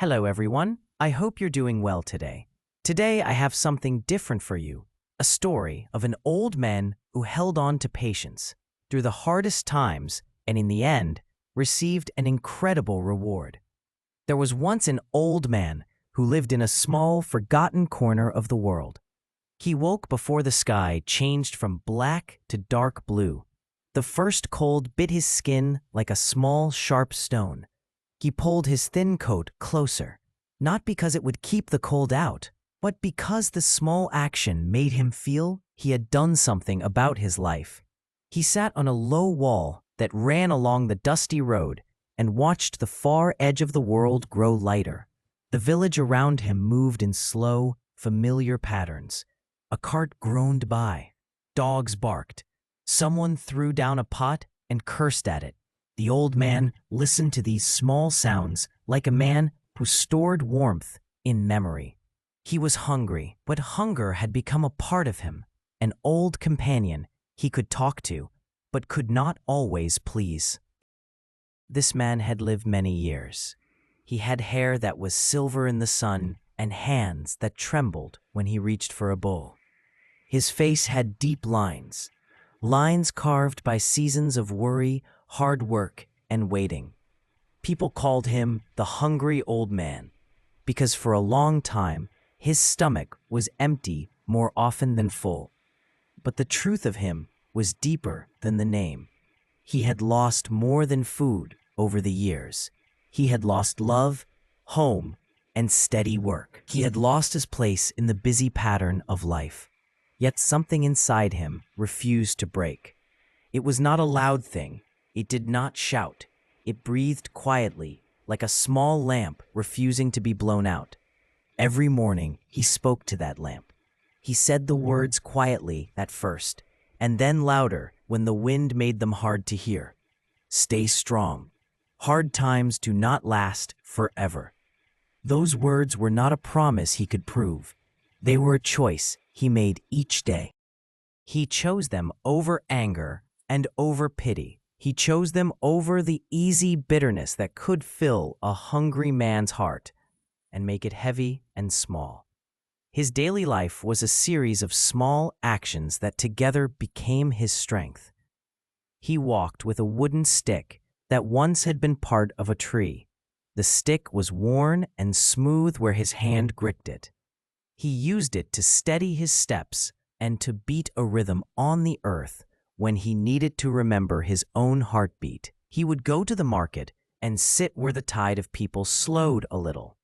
Hello everyone, I hope you're doing well today. Today I have something different for you, a story of an old man who held on to patience through the hardest times and in the end received an incredible reward. There was once an old man who lived in a small, forgotten corner of the world. He woke before the sky changed from black to dark blue. The first cold bit his skin like a small, sharp stone. He pulled his thin coat closer, not because it would keep the cold out, but because the small action made him feel he had done something about his life. He sat on a low wall that ran along the dusty road and watched the far edge of the world grow lighter. The village around him moved in slow, familiar patterns. A cart groaned by. Dogs barked. Someone threw down a pot and cursed at it. The old man listened to these small sounds like a man who stored warmth in memory. He was hungry, but hunger had become a part of him, an old companion he could talk to, but could not always please. This man had lived many years. He had hair that was silver in the sun and hands that trembled when he reached for a bowl. His face had deep lines carved by seasons of worry, hard work, and waiting. People called him the hungry old man because for a long time his stomach was empty more often than full. But the truth of him was deeper than the name. He had lost more than food over the years. He had lost love, home, and steady work. He had lost his place in the busy pattern of life. Yet something inside him refused to break. It was not a loud thing. It did not shout. It breathed quietly, like a small lamp refusing to be blown out. Every morning, he spoke to that lamp. He said the words quietly at first, and then louder when the wind made them hard to hear. Stay strong. Hard times do not last forever. Those words were not a promise he could prove. They were a choice he made each day. He chose them over anger and over pity. He chose them over the easy bitterness that could fill a hungry man's heart and make it heavy and small. His daily life was a series of small actions that together became his strength. He walked with a wooden stick that once had been part of a tree. The stick was worn and smooth where his hand gripped it. He used it to steady his steps and to beat a rhythm on the earth when he needed to remember his own heartbeat. He would go to the market and sit where the tide of people slowed a little.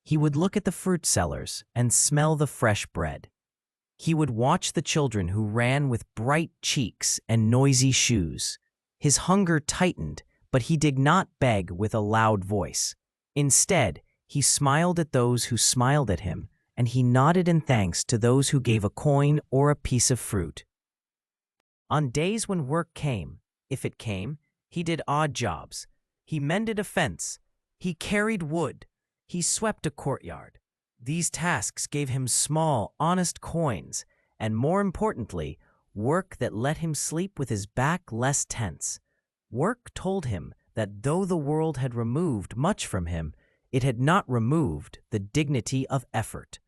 He would look at the fruit sellers and smell the fresh bread. He would watch the children who ran with bright cheeks and noisy shoes. His hunger tightened, but he did not beg with a loud voice. Instead, he smiled at those who smiled at him, and he nodded in thanks to those who gave a coin or a piece of fruit. On days when work came, if it came, he did odd jobs. He mended a fence. He carried wood. He swept a courtyard. These tasks gave him small, honest coins, and more importantly, work that let him sleep with his back less tense. Work told him that though the world had removed much from him, it had not removed the dignity of effort.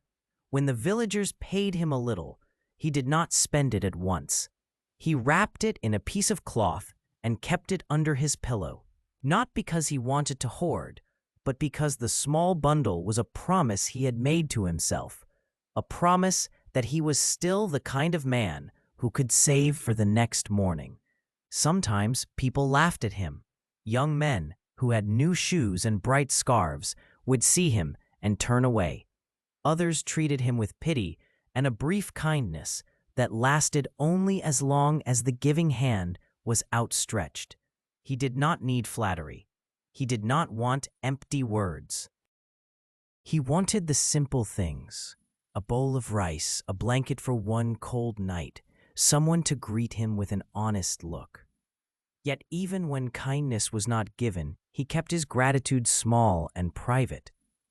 When the villagers paid him a little, he did not spend it at once. He wrapped it in a piece of cloth and kept it under his pillow, not because he wanted to hoard, but because the small bundle was a promise he had made to himself, a promise that he was still the kind of man who could save for the next morning. Sometimes people laughed at him. Young men who had new shoes and bright scarves would see him and turn away. Others treated him with pity and a brief kindness that lasted only as long as the giving hand was outstretched. He did not need flattery. He did not want empty words. He wanted the simple things: a bowl of rice, a blanket for one cold night, someone to greet him with an honest look. Yet even when kindness was not given, he kept his gratitude small and private.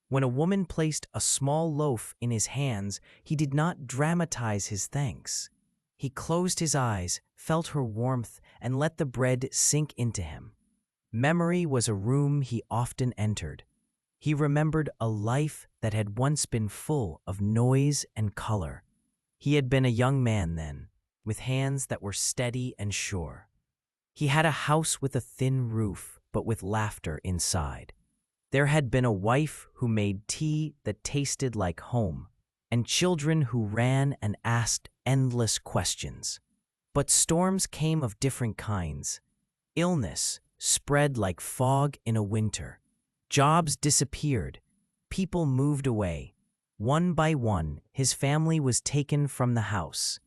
When a woman placed a small loaf in his hands, he did not dramatize his thanks. He closed his eyes, felt her warmth, and let the bread sink into him. Memory was a room he often entered. He remembered a life that had once been full of noise and color. He had been a young man then, with hands that were steady and sure. He had a house with a thin roof, but with laughter inside. There had been a wife who made tea that tasted like home, and children who ran and asked endless questions. But storms came of different kinds. Illness spread like fog in a winter. Jobs disappeared. People moved away. One by one, his family was taken from the house.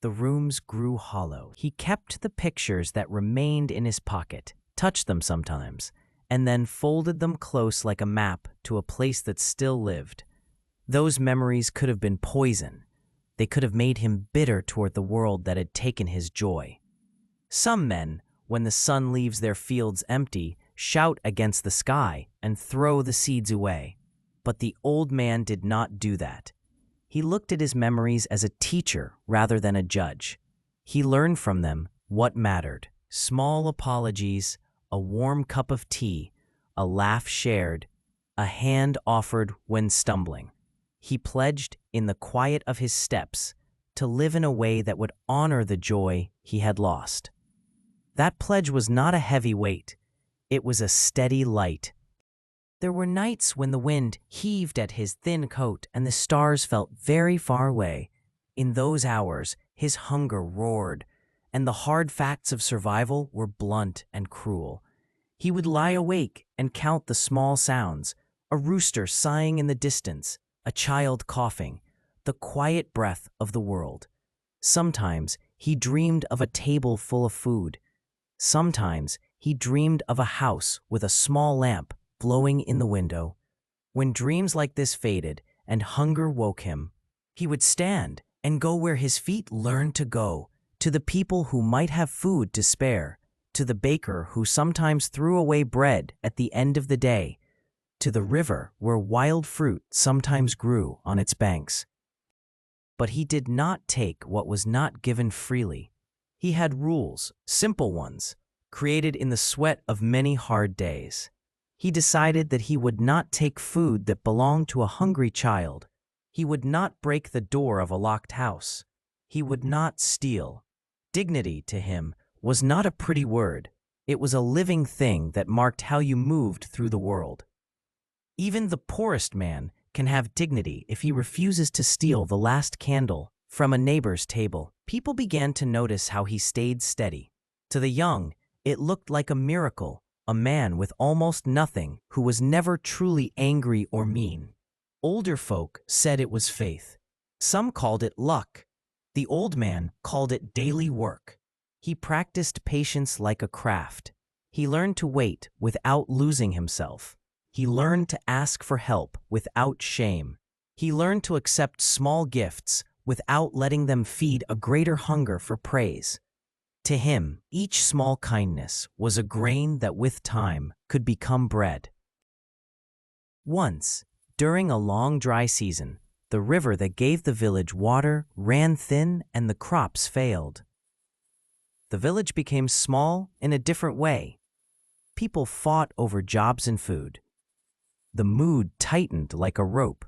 The rooms grew hollow. He kept the pictures that remained in his pocket, touched them sometimes, and then folded them close like a map to a place that still lived. Those memories could have been poison. They could have made him bitter toward the world that had taken his joy. Some men, when the sun leaves their fields empty, shout against the sky and throw the seeds away. But the old man did not do that. He looked at his memories as a teacher rather than a judge. He learned from them what mattered: small apologies, a warm cup of tea, a laugh shared, a hand offered when stumbling. He pledged, in the quiet of his steps, to live in a way that would honor the joy he had lost. That pledge was not a heavy weight. It was a steady light. There were nights when the wind heaved at his thin coat and the stars felt very far away. In those hours, his hunger roared, and the hard facts of survival were blunt and cruel. He would lie awake and count the small sounds: a rooster sighing in the distance, a child coughing, the quiet breath of the world. Sometimes he dreamed of a table full of food. Sometimes he dreamed of a house with a small lamp glowing in the window. When dreams like this faded and hunger woke him, he would stand and go where his feet learned to go, to the people who might have food to spare, to the baker who sometimes threw away bread at the end of the day, to the river where wild fruit sometimes grew on its banks. But he did not take what was not given freely. He had rules, simple ones, created in the sweat of many hard days. He decided that he would not take food that belonged to a hungry child. He would not break the door of a locked house. He would not steal. Dignity to him was not a pretty word. It was a living thing that marked how you moved through the world. Even the poorest man can have dignity if he refuses to steal the last candle from a neighbor's table. People began to notice how he stayed steady. To the young, it looked like a miracle, a man with almost nothing who was never truly angry or mean. Older folk said it was faith. Some called it luck. The old man called it daily work. He practiced patience like a craft. He learned to wait without losing himself. He learned to ask for help without shame. He learned to accept small gifts without letting them feed a greater hunger for praise. To him, each small kindness was a grain that with time could become bread. Once, during a long dry season, the river that gave the village water ran thin and the crops failed. The village became small in a different way. People fought over jobs and food. The mood tightened like a rope.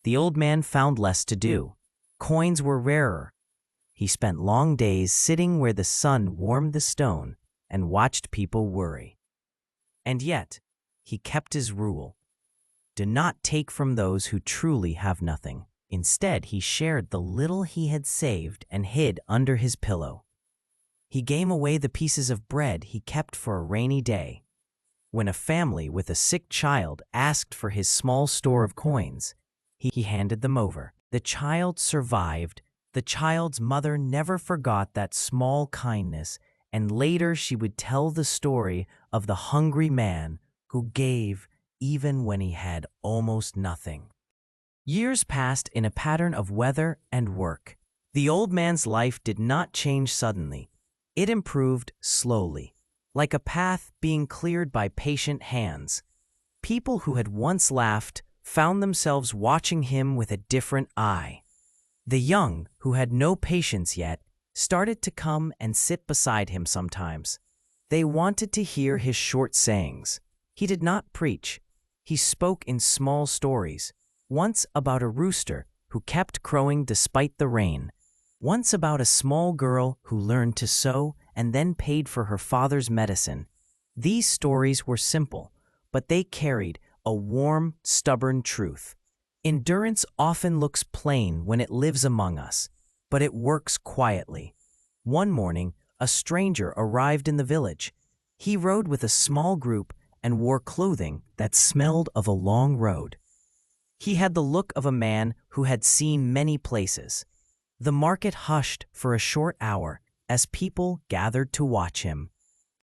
The old man found less to do. Coins were rarer. He spent long days sitting where the sun warmed the stone and watched people worry. And yet, he kept his rule. Do not take from those who truly have nothing. Instead, he shared the little he had saved and hid under his pillow. He gave away the pieces of bread he kept for a rainy day. When a family with a sick child asked for his small store of coins, he handed them over. The child survived. The child's mother never forgot that small kindness, and later she would tell the story of the hungry man who gave even when he had almost nothing. Years passed in a pattern of weather and work. The old man's life did not change suddenly. It improved slowly, like a path being cleared by patient hands. People who had once laughed found themselves watching him with a different eye. The young, who had no patience yet, started to come and sit beside him sometimes. They wanted to hear his short sayings. He did not preach. He spoke in small stories, once about a rooster who kept crowing despite the rain, once about a small girl who learned to sew and then paid for her father's medicine. These stories were simple, but they carried a warm, stubborn truth. Endurance often looks plain when it lives among us, but it works quietly. One morning, a stranger arrived in the village. He rode with a small group and wore clothing that smelled of a long road. He had the look of a man who had seen many places. The market hushed for a short hour as people gathered to watch him.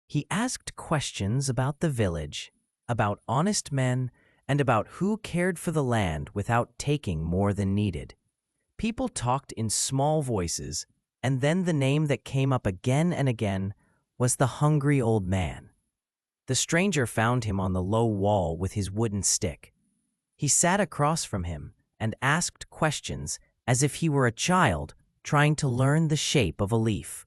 He asked questions about the village, about honest men, and about who cared for the land without taking more than needed. People talked in small voices, and then the name that came up again and again was the hungry old man. The stranger found him on the low wall with his wooden stick. He sat across from him and asked questions as if he were a child trying to learn the shape of a leaf.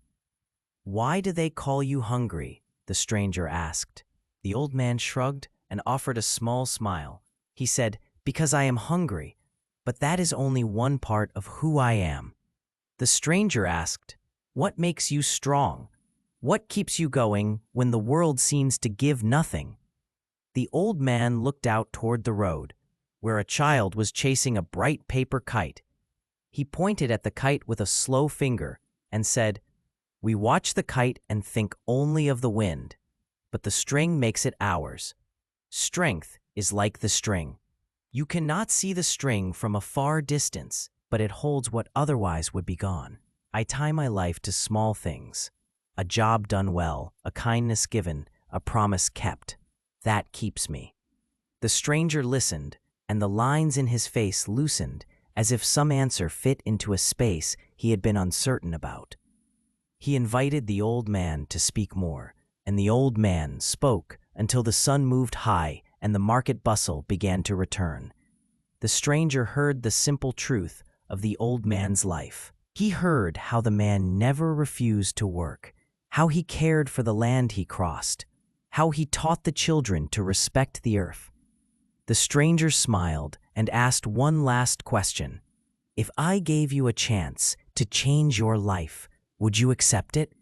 "Why do they call you hungry?" the stranger asked. The old man shrugged and offered a small smile. He said, "Because I am hungry, but that is only one part of who I am." The stranger asked, "What makes you strong? What keeps you going when the world seems to give nothing?" The old man looked out toward the road, where a child was chasing a bright paper kite. He pointed at the kite with a slow finger and said, "We watch the kite and think only of the wind, but the string makes it ours. Strength is like the string. You cannot see the string from a far distance, but it holds what otherwise would be gone. I tie my life to small things. A job done well, a kindness given, a promise kept. That keeps me." The stranger listened, and the lines in his face loosened as if some answer fit into a space he had been uncertain about. He invited the old man to speak more, and the old man spoke until the sun moved high and the market bustle began to return. The stranger heard the simple truth of the old man's life. He heard how the man never refused to work, how he cared for the land he crossed, how he taught the children to respect the earth. The stranger smiled and asked one last question. "If I gave you a chance to change your life, would you accept it?"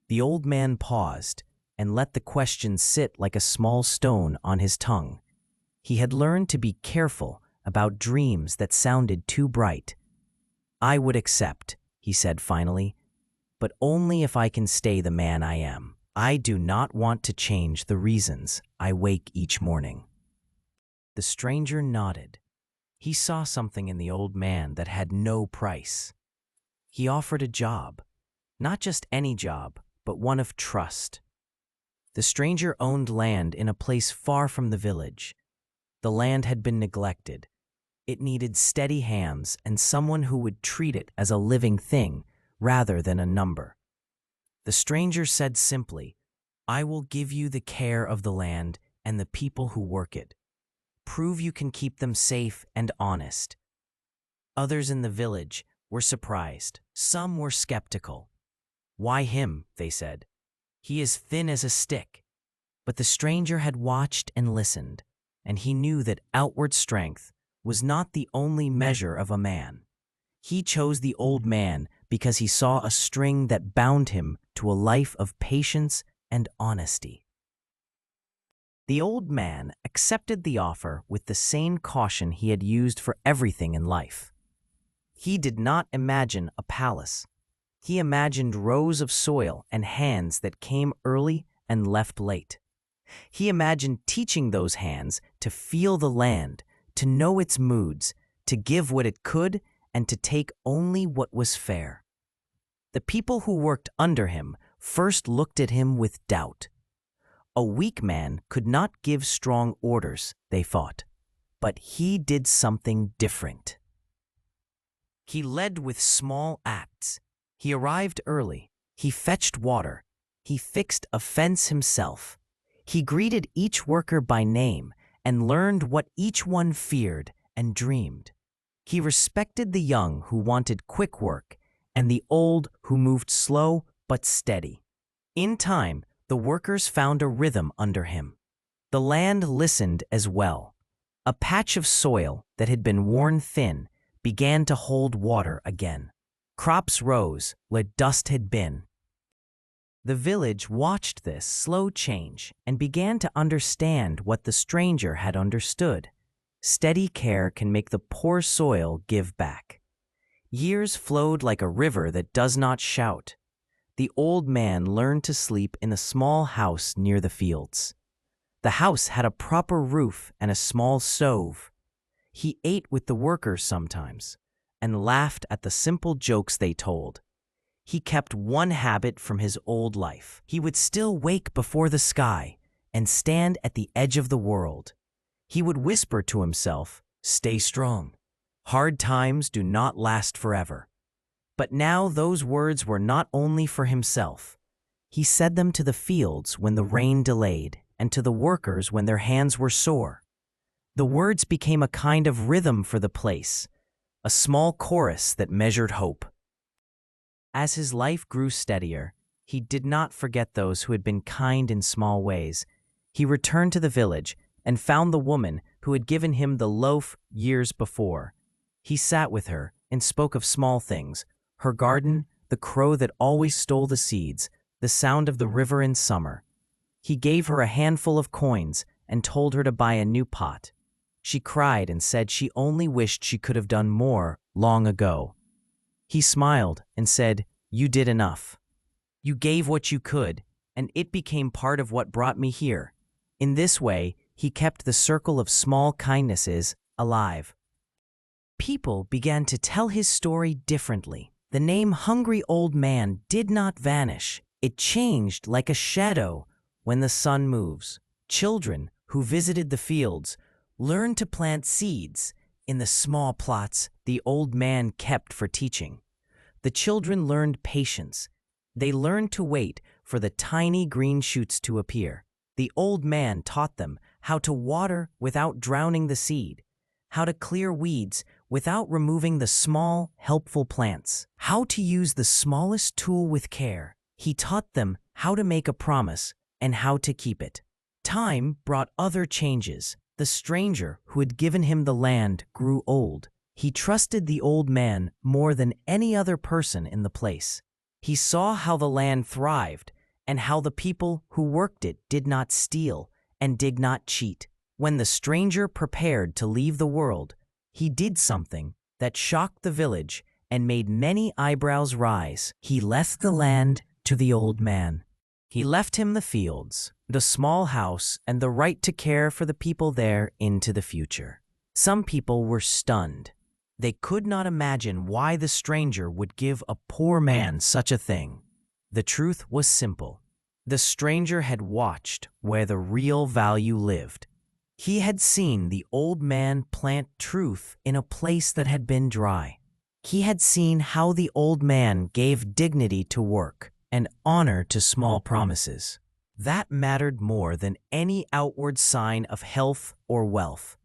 The old man paused and let the question sit like a small stone on his tongue. He had learned to be careful about dreams that sounded too bright. "I would accept," he said finally, "but only if I can stay the man I am. I do not want to change the reasons I wake each morning." The stranger nodded. He saw something in the old man that had no price. He offered a job, not just any job, but one of trust. The stranger owned land in a place far from the village. The land had been neglected. It needed steady hands and someone who would treat it as a living thing rather than a number. The stranger said simply, "I will give you the care of the land and the people who work it. Prove you can keep them safe and honest." Others in the village were surprised. Some were skeptical. "Why him?" they said. "He is thin as a stick." But the stranger had watched and listened, and he knew that outward strength was not the only measure of a man. He chose the old man because he saw a string that bound him to a life of patience and honesty. The old man accepted the offer with the same caution he had used for everything in life. He did not imagine a palace. He imagined rows of soil and hands that came early and left late. He imagined teaching those hands to feel the land, to know its moods, to give what it could, and to take only what was fair. The people who worked under him first looked at him with doubt. A weak man could not give strong orders, they thought, but he did something different. He led with small acts. He arrived early. He fetched water. He fixed a fence himself. He greeted each worker by name and learned what each one feared and dreamed. He respected the young who wanted quick work and the old who moved slow but steady. In time, the workers found a rhythm under him. The land listened as well. A patch of soil that had been worn thin began to hold water again. Crops rose where dust had been. The village watched this slow change and began to understand what the stranger had understood. Steady care can make the poor soil give back. Years flowed like a river that does not shout. The old man learned to sleep in a small house near the fields. The house had a proper roof and a small stove. He ate with the workers sometimes and laughed at the simple jokes they told. He kept one habit from his old life. He would still wake before the sky and stand at the edge of the world. He would whisper to himself, "Stay strong. Hard times do not last forever." But now those words were not only for himself. He said them to the fields when the rain delayed and to the workers when their hands were sore. The words became a kind of rhythm for the place, a small chorus that measured hope. As his life grew steadier, he did not forget those who had been kind in small ways. He returned to the village and found the woman who had given him the loaf years before. He sat with her and spoke of small things: her garden, the crow that always stole the seeds, the sound of the river in summer. He gave her a handful of coins and told her to buy a new pot. She cried and said she only wished she could have done more long ago. He smiled and said, "You did enough. You gave what you could, and it became part of what brought me here." In this way, he kept the circle of small kindnesses alive. People began to tell his story differently. The name Hungry Old Man did not vanish. It changed like a shadow when the sun moves. Children who visited the fields learned to plant seeds in the small plots the old man kept for teaching. The children learned patience. They learned to wait for the tiny green shoots to appear. The old man taught them how to water without drowning the seed, how to clear weeds without removing the small, helpful plants, how to use the smallest tool with care. He taught them how to make a promise and how to keep it. Time brought other changes. The stranger who had given him the land grew old. He trusted the old man more than any other person in the place. He saw how the land thrived and how the people who worked it did not steal and did not cheat. When the stranger prepared to leave the world, he did something that shocked the village and made many eyebrows rise. He left the land to the old man. He left him the fields, the small house, and the right to care for the people there into the future. Some people were stunned. They could not imagine why the stranger would give a poor man such a thing. The truth was simple. The stranger had watched where the real value lived. He had seen the old man plant truth in a place that had been dry. He had seen how the old man gave dignity to work and honor to small promises. That mattered more than any outward sign of health or wealth.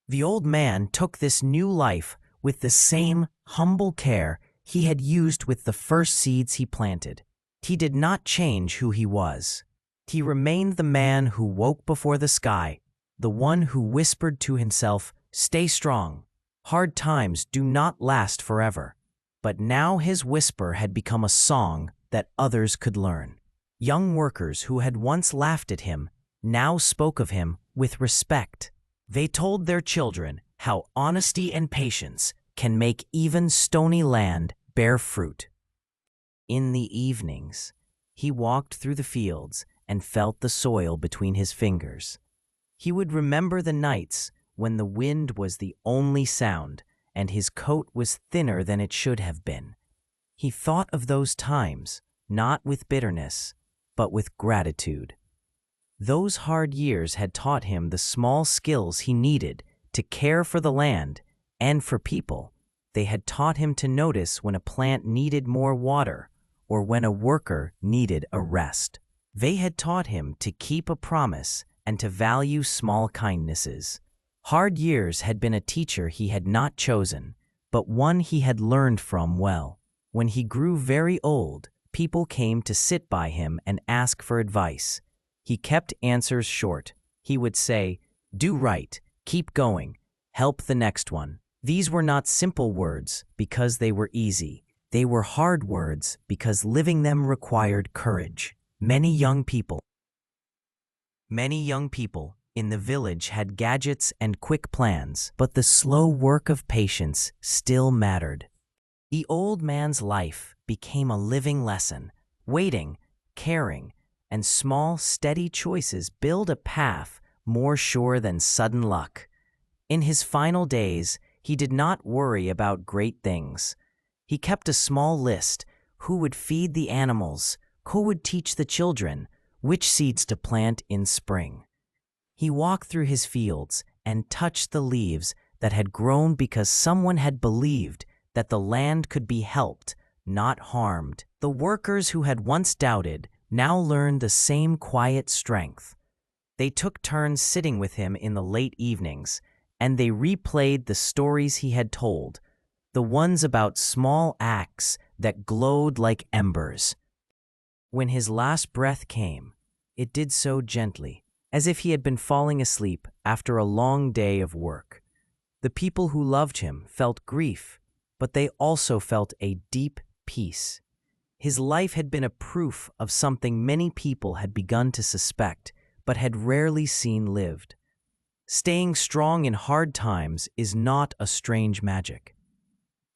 The old man took this new life with the same humble care he had used with the first seeds he planted. He did not change who he was. He remained the man who woke before the sky, the one who whispered to himself, "Stay strong. Hard times do not last forever." But now his whisper had become a song that others could learn. Young workers who had once laughed at him now spoke of him with respect. They told their children how honesty and patience can make even stony land bear fruit. In the evenings, he walked through the fields and felt the soil between his fingers. He would remember the nights when the wind was the only sound and his coat was thinner than it should have been. He thought of those times, not with bitterness, but with gratitude. Those hard years had taught him the small skills he needed to care for the land and for people. They had taught him to notice when a plant needed more water or when a worker needed a rest. They had taught him to keep a promise and to value small kindnesses. Hard years had been a teacher he had not chosen, but one he had learned from well. When he grew very old, people came to sit by him and ask for advice. He kept answers short. He would say, "Do right, Keep going. Help the next one. These were not simple words because they were easy. They were hard words because living them required courage. Many young people in the village had gadgets and quick plans, but the slow work of patience still mattered. The old man's life became a living lesson. Waiting, caring, and small, steady choices build a path more sure than sudden luck. In his final days, he did not worry about great things. He kept a small list: who would feed the animals, who would teach the children, which seeds to plant in spring. He walked through his fields and touched the leaves that had grown because someone had believed that the land could be helped, not harmed. The workers who had once doubted now learned the same quiet strength. They took turns sitting with him in the late evenings, and they replayed the stories he had told, the ones about small acts that glowed like embers. When his last breath came, it did so gently, as if he had been falling asleep after a long day of work. The people who loved him felt grief, but they also felt a deep peace. His life had been a proof of something many people had begun to suspect, but had rarely seen lived. Staying strong in hard times is not a strange magic.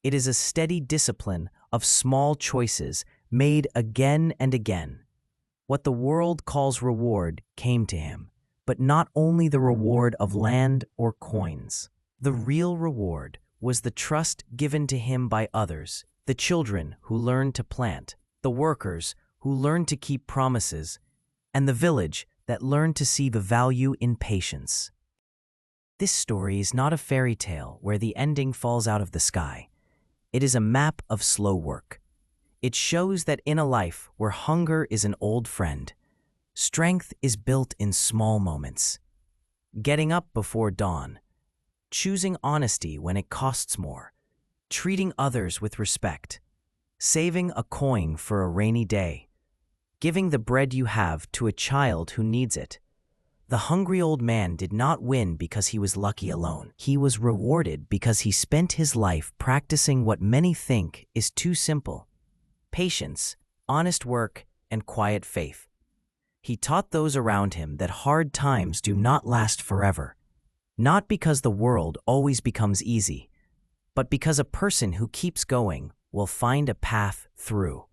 It is a steady discipline of small choices made again and again. What the world calls reward came to him, but not only the reward of land or coins. The real reward was the trust given to him by others, the children who learned to plant, the workers who learned to keep promises, and the village that learned to see the value in patience. This story is not a fairy tale where the ending falls out of the sky. It is a map of slow work. It shows that in a life where hunger is an old friend, strength is built in small moments. Getting up before dawn, choosing honesty when it costs more, treating others with respect, saving a coin for a rainy day, giving the bread you have to a child who needs it. The hungry old man did not win because he was lucky alone. He was rewarded because he spent his life practicing what many think is too simple: patience, honest work, and quiet faith. He taught those around him that hard times do not last forever, not because the world always becomes easy, but because a person who keeps going will find a path through.